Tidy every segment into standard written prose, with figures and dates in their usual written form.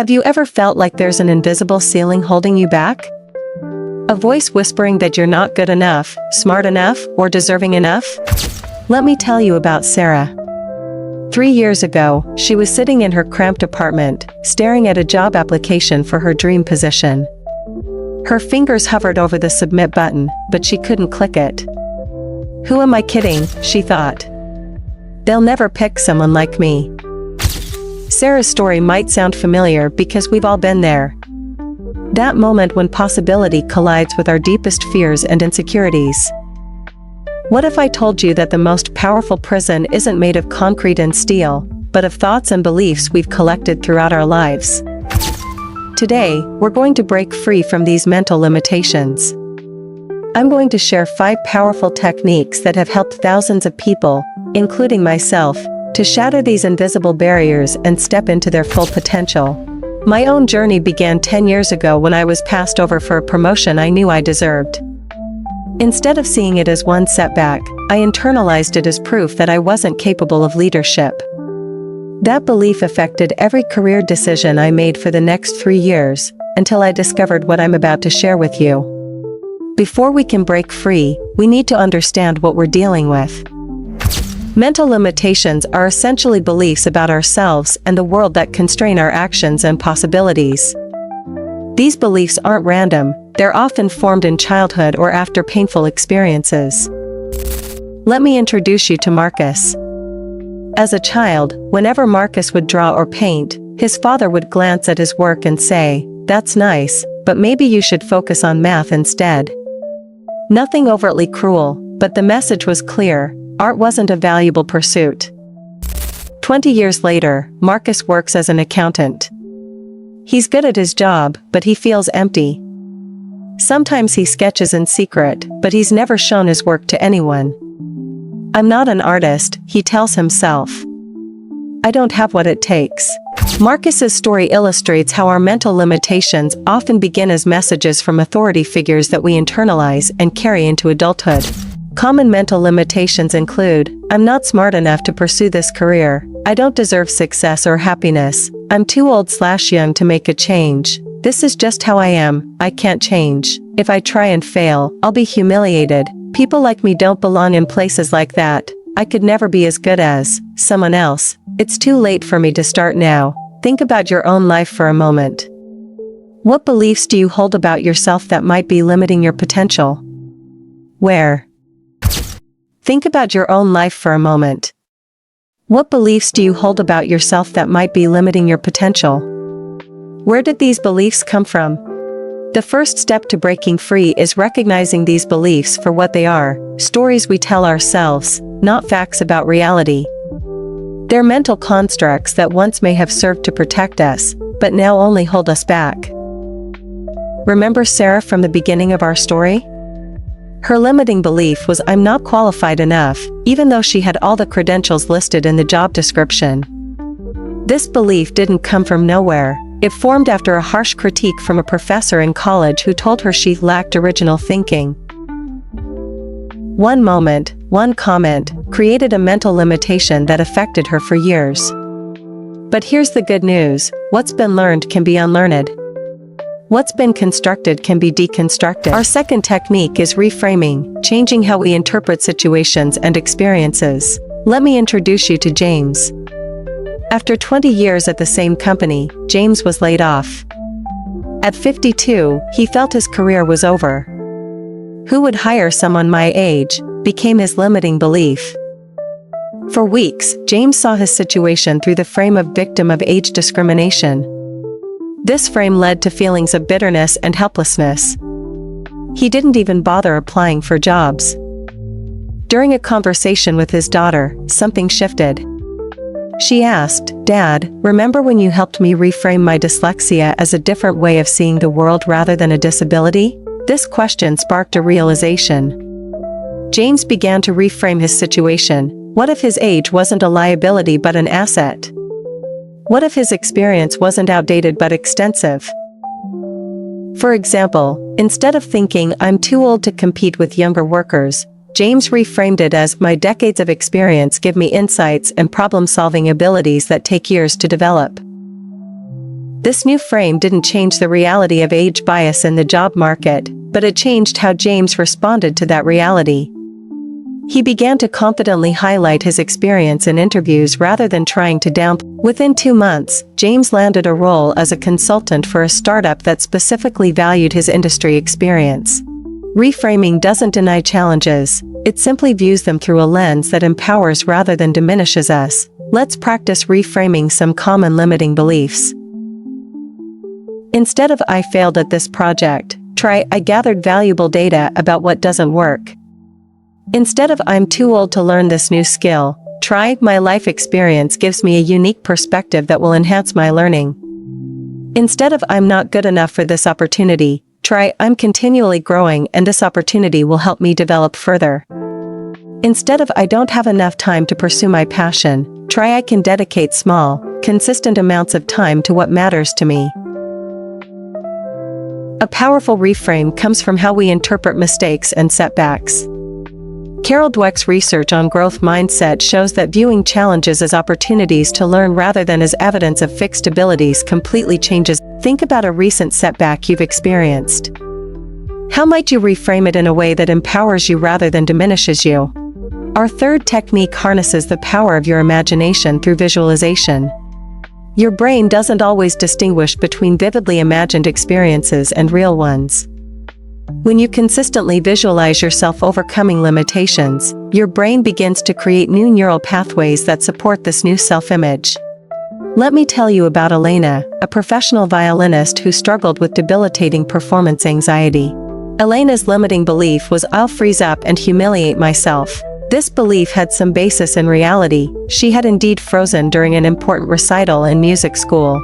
Have you ever felt like there's an invisible ceiling holding you back? A voice whispering that you're not good enough, smart enough, or deserving enough? Let me tell you about Sarah. 3 years ago, she was sitting in her cramped apartment, staring at a job application for her dream position. Her fingers hovered over the submit button, but she couldn't click it. Who am I kidding, she thought. They'll never pick someone like me. Sarah's story might sound familiar because we've all been there. That moment when possibility collides with our deepest fears and insecurities. What if I told you that the most powerful prison isn't made of concrete and steel, but of thoughts and beliefs we've collected throughout our lives? Today, we're going to break free from these mental limitations. I'm going to share 5 powerful techniques that have helped thousands of people, including myself, to shatter these invisible barriers and step into their full potential. My own journey began 10 years ago when I was passed over for a promotion I knew I deserved. Instead of seeing it as one setback, I internalized it as proof that I wasn't capable of leadership. That belief affected every career decision I made for the next 3 years, until I discovered what I'm about to share with you. Before we can break free, we need to understand what we're dealing with. Mental limitations are essentially beliefs about ourselves and the world that constrain our actions and possibilities. These beliefs aren't random, they're often formed in childhood or after painful experiences. Let me introduce you to Marcus. As a child, whenever Marcus would draw or paint, his father would glance at his work and say, "That's nice, but maybe you should focus on math instead." Nothing overtly cruel, but the message was clear: art wasn't a valuable pursuit. 20 years later, Marcus works as an accountant. He's good at his job, but he feels empty. Sometimes he sketches in secret, but he's never shown his work to anyone. "I'm not an artist," he tells himself. "I don't have what it takes." Marcus's story illustrates how our mental limitations often begin as messages from authority figures that we internalize and carry into adulthood. Common mental limitations include: I'm not smart enough to pursue this career, I don't deserve success or happiness, I'm too old/young to make a change, this is just how I am, I can't change, if I try and fail, I'll be humiliated, people like me don't belong in places like that, I could never be as good as someone else, it's too late for me to start now. Think about your own life for a moment. What beliefs do you hold about yourself that might be limiting your potential? Where? Think about your own life for a moment. What beliefs do you hold about yourself that might be limiting your potential? Where did these beliefs come from? The first step to breaking free is recognizing these beliefs for what they are: stories we tell ourselves, not facts about reality. They're mental constructs that once may have served to protect us, but now only hold us back. Remember Sarah from the beginning of our story? Her limiting belief was "I'm not qualified enough," even though she had all the credentials listed in the job description. This belief didn't come from nowhere, it formed after a harsh critique from a professor in college who told her she lacked original thinking. One moment, one comment, created a mental limitation that affected her for years. But here's the good news: what's been learned can be unlearned. What's been constructed can be deconstructed. Our second technique is reframing, changing how we interpret situations and experiences. Let me introduce you to James. After 20 years at the same company, James was laid off. At 52, he felt his career was over. Who would hire someone my age, became his limiting belief. For weeks, James saw his situation through the frame of victim of age discrimination. This frame led to feelings of bitterness and helplessness. He didn't even bother applying for jobs. During a conversation with his daughter, something shifted. She asked, "Dad, remember when you helped me reframe my dyslexia as a different way of seeing the world rather than a disability?" This question sparked a realization. James began to reframe his situation. What if his age wasn't a liability but an asset? What if his experience wasn't outdated but extensive? For example, instead of thinking "I'm too old to compete with younger workers," James reframed it as "my decades of experience give me insights and problem-solving abilities that take years to develop." This new frame didn't change the reality of age bias in the job market, but it changed how James responded to that reality. He began to confidently highlight his experience in interviews rather than trying to downplay. Within 2 months, James landed a role as a consultant for a startup that specifically valued his industry experience. Reframing doesn't deny challenges, it simply views them through a lens that empowers rather than diminishes us. Let's practice reframing some common limiting beliefs. Instead of "I failed at this project," try "I gathered valuable data about what doesn't work." Instead of "I'm too old to learn this new skill," try "My life experience gives me a unique perspective that will enhance my learning." Instead of "I'm not good enough for this opportunity," try "I'm continually growing and this opportunity will help me develop further." Instead of "I don't have enough time to pursue my passion," try "I can dedicate small, consistent amounts of time to what matters to me." A powerful reframe comes from how we interpret mistakes and setbacks. Carol Dweck's research on growth mindset shows that viewing challenges as opportunities to learn rather than as evidence of fixed abilities completely changes. Think about a recent setback you've experienced. How might you reframe it in a way that empowers you rather than diminishes you? Our third technique harnesses the power of your imagination through visualization. Your brain doesn't always distinguish between vividly imagined experiences and real ones. When you consistently visualize yourself overcoming limitations, your brain begins to create new neural pathways that support this new self-image. Let me tell you about Elena, a professional violinist who struggled with debilitating performance anxiety. Elena's limiting belief was "I'll freeze up and humiliate myself." This belief had some basis in reality. She had indeed frozen during an important recital in music school.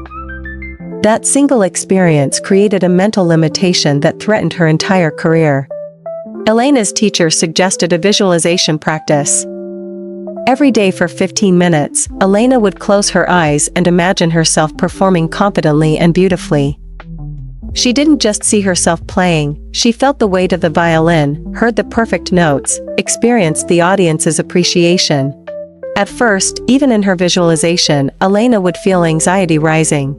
That single experience created a mental limitation that threatened her entire career. Elena's teacher suggested a visualization practice. Every day for 15 minutes, Elena would close her eyes and imagine herself performing confidently and beautifully. She didn't just see herself playing, she felt the weight of the violin, heard the perfect notes, experienced the audience's appreciation. At first, even in her visualization, Elena would feel anxiety rising.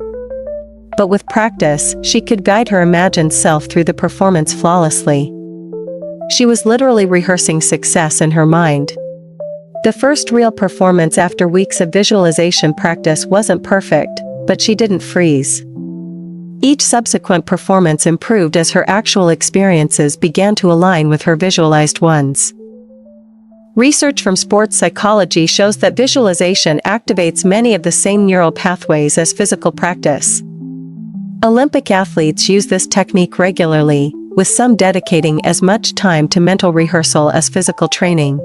But with practice, she could guide her imagined self through the performance flawlessly. She was literally rehearsing success in her mind. The first real performance after weeks of visualization practice wasn't perfect, but she didn't freeze. Each subsequent performance improved as her actual experiences began to align with her visualized ones. Research from sports psychology shows that visualization activates many of the same neural pathways as physical practice. Olympic athletes use this technique regularly, with some dedicating as much time to mental rehearsal as physical training.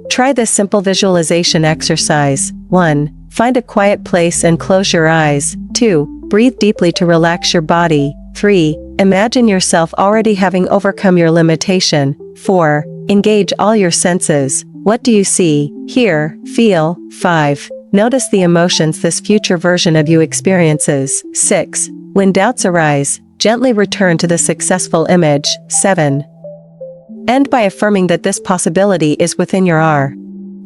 Try this simple visualization exercise. 1. Find a quiet place and close your eyes. 2. Breathe deeply to relax your body. 3. Imagine yourself already having overcome your limitation. 4. Engage all your senses. What do you see, hear, feel? 5. Notice the emotions this future version of you experiences. 6. When doubts arise, gently return to the successful image. 7. End by affirming that this possibility is within your R.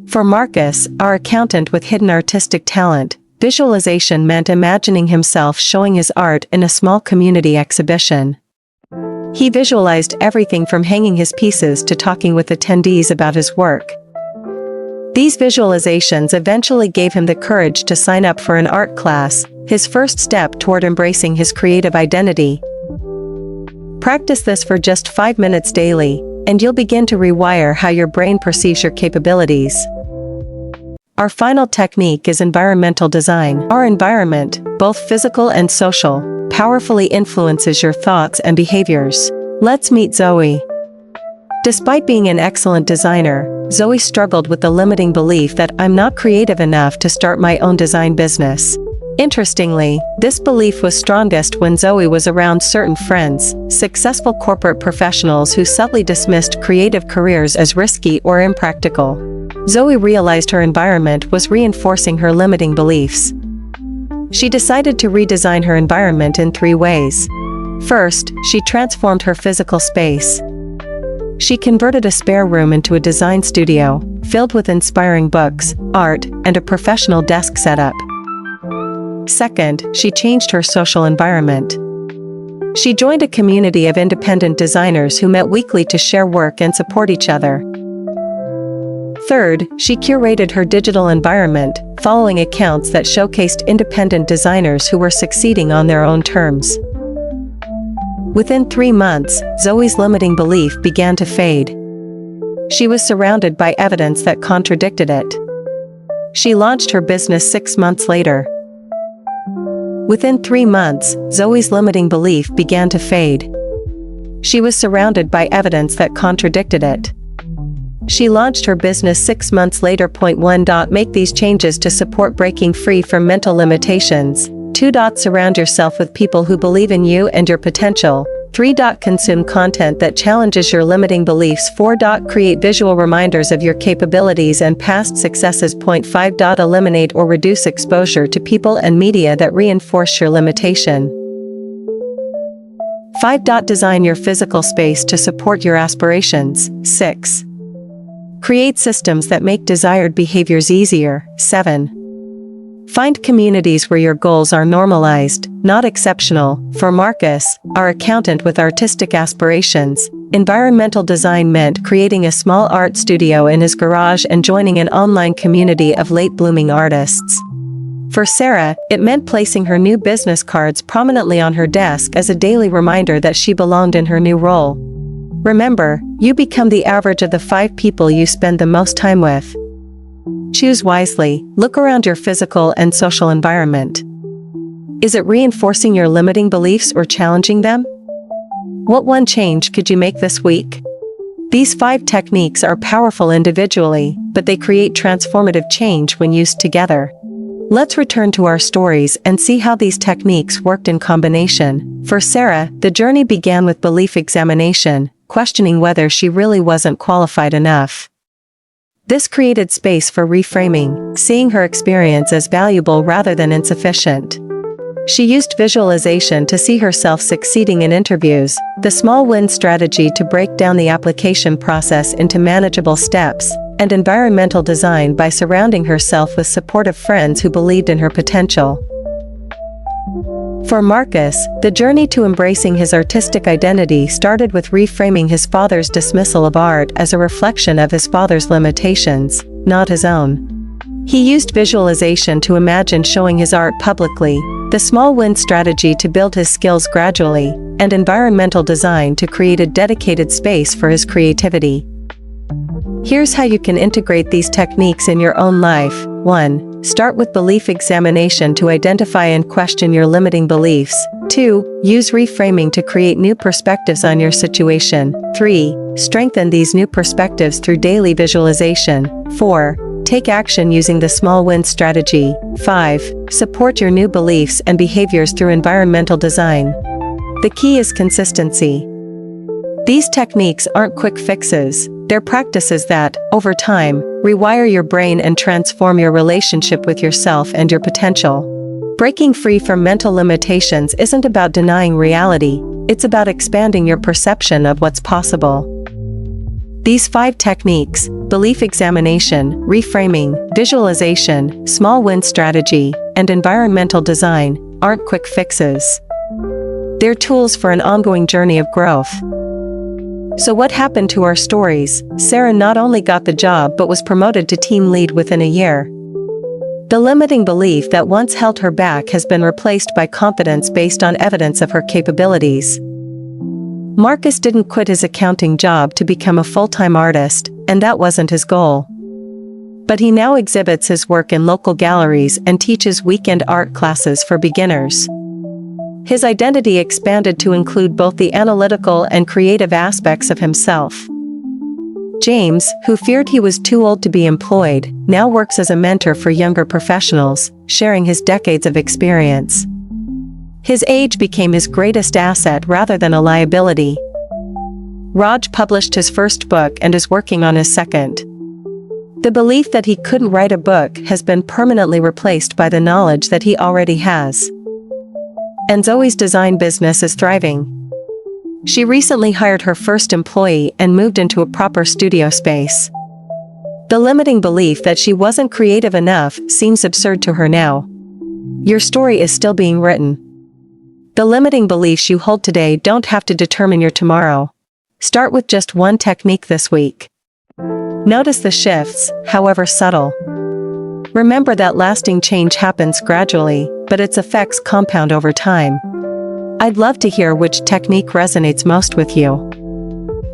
For Marcus, our accountant with hidden artistic talent, visualization meant imagining himself showing his art in a small community exhibition. He visualized everything from hanging his pieces to talking with attendees about his work. These visualizations eventually gave him the courage to sign up for an art class, his first step toward embracing his creative identity. Practice this for just 5 minutes daily, and you'll begin to rewire how your brain perceives your capabilities. Our final technique is environmental design. Our environment, both physical and social, powerfully influences your thoughts and behaviors. Let's meet Zoe. Despite being an excellent designer, Zoe struggled with the limiting belief that "I'm not creative enough to start my own design business." Interestingly, this belief was strongest when Zoe was around certain friends, successful corporate professionals who subtly dismissed creative careers as risky or impractical. Zoe realized her environment was reinforcing her limiting beliefs. She decided to redesign her environment in 3 ways. First, she transformed her physical space. She converted a spare room into a design studio, filled with inspiring books, art, and a professional desk setup. Second, she changed her social environment. She joined a community of independent designers who met weekly to share work and support each other. Third, she curated her digital environment, following accounts that showcased independent designers who were succeeding on their own terms. Within 3 months, Zoe's limiting belief began to fade. She was surrounded by evidence that contradicted it. She launched her business 6 months later. Within 3 months, Zoe's limiting belief began to fade. She was surrounded by evidence that contradicted it. She launched her business 6 months later. 1. Make these changes to support breaking free from mental limitations. 2. Surround yourself with people who believe in you and your potential. 3. Consume content that challenges your limiting beliefs. 4. Create visual reminders of your capabilities and past successes. 5. Eliminate or reduce exposure to people and media that reinforce your limitation. 5. Design your physical space to support your aspirations. 6. Create systems that make desired behaviors easier. 7. Find communities where your goals are normalized, not exceptional. For Marcus, our accountant with artistic aspirations, environmental design meant creating a small art studio in his garage and joining an online community of late-blooming artists. For Sarah, it meant placing her new business cards prominently on her desk as a daily reminder that she belonged in her new role. Remember, you become the average of the 5 people you spend the most time with. Choose wisely. Look around your physical and social environment. Is it reinforcing your limiting beliefs or challenging them? What one change could you make this week? These 5 techniques are powerful individually, but they create transformative change when used together. Let's return to our stories and see how these techniques worked in combination. For Sarah, the journey began with belief examination, questioning whether she really wasn't qualified enough. This created space for reframing, seeing her experience as valuable rather than insufficient. She used visualization to see herself succeeding in interviews, the small win strategy to break down the application process into manageable steps, and environmental design by surrounding herself with supportive friends who believed in her potential. For Marcus, the journey to embracing his artistic identity started with reframing his father's dismissal of art as a reflection of his father's limitations, not his own. He used visualization to imagine showing his art publicly, the small win strategy to build his skills gradually, and environmental design to create a dedicated space for his creativity. Here's how you can integrate these techniques in your own life. 1. Start with belief examination to identify and question your limiting beliefs. 2. Use reframing to create new perspectives on your situation. 3. Strengthen these new perspectives through daily visualization. 4. Take action using the small win strategy. 5. Support your new beliefs and behaviors through environmental design. The key is consistency. These techniques aren't quick fixes. They're practices that, over time, rewire your brain and transform your relationship with yourself and your potential. Breaking free from mental limitations isn't about denying reality, it's about expanding your perception of what's possible. These 5 techniques, belief examination, reframing, visualization, small win strategy, and environmental design, aren't quick fixes. They're tools for an ongoing journey of growth. So what happened to our stories? Sarah not only got the job but was promoted to team lead within a year. The limiting belief that once held her back has been replaced by confidence based on evidence of her capabilities. Marcus didn't quit his accounting job to become a full-time artist, and that wasn't his goal. But he now exhibits his work in local galleries and teaches weekend art classes for beginners. His identity expanded to include both the analytical and creative aspects of himself. James, who feared he was too old to be employed, now works as a mentor for younger professionals, sharing his decades of experience. His age became his greatest asset rather than a liability. Raj published his first book and is working on his second. The belief that he couldn't write a book has been permanently replaced by the knowledge that he already has. And Zoe's design business is thriving. She recently hired her first employee and moved into a proper studio space. The limiting belief that she wasn't creative enough seems absurd to her now. Your story is still being written. The limiting beliefs you hold today don't have to determine your tomorrow. Start with just one technique this week. Notice the shifts, however subtle. Remember that lasting change happens gradually, but its effects compound over time. I'd love to hear which technique resonates most with you.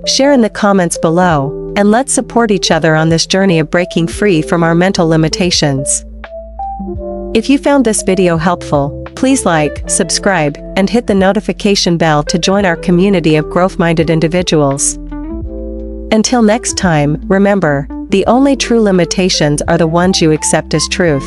Share in the comments below, and let's support each other on this journey of breaking free from our mental limitations. If you found this video helpful, please like, subscribe, and hit the notification bell to join our community of growth-minded individuals. Until next time, remember, the only true limitations are the ones you accept as truth.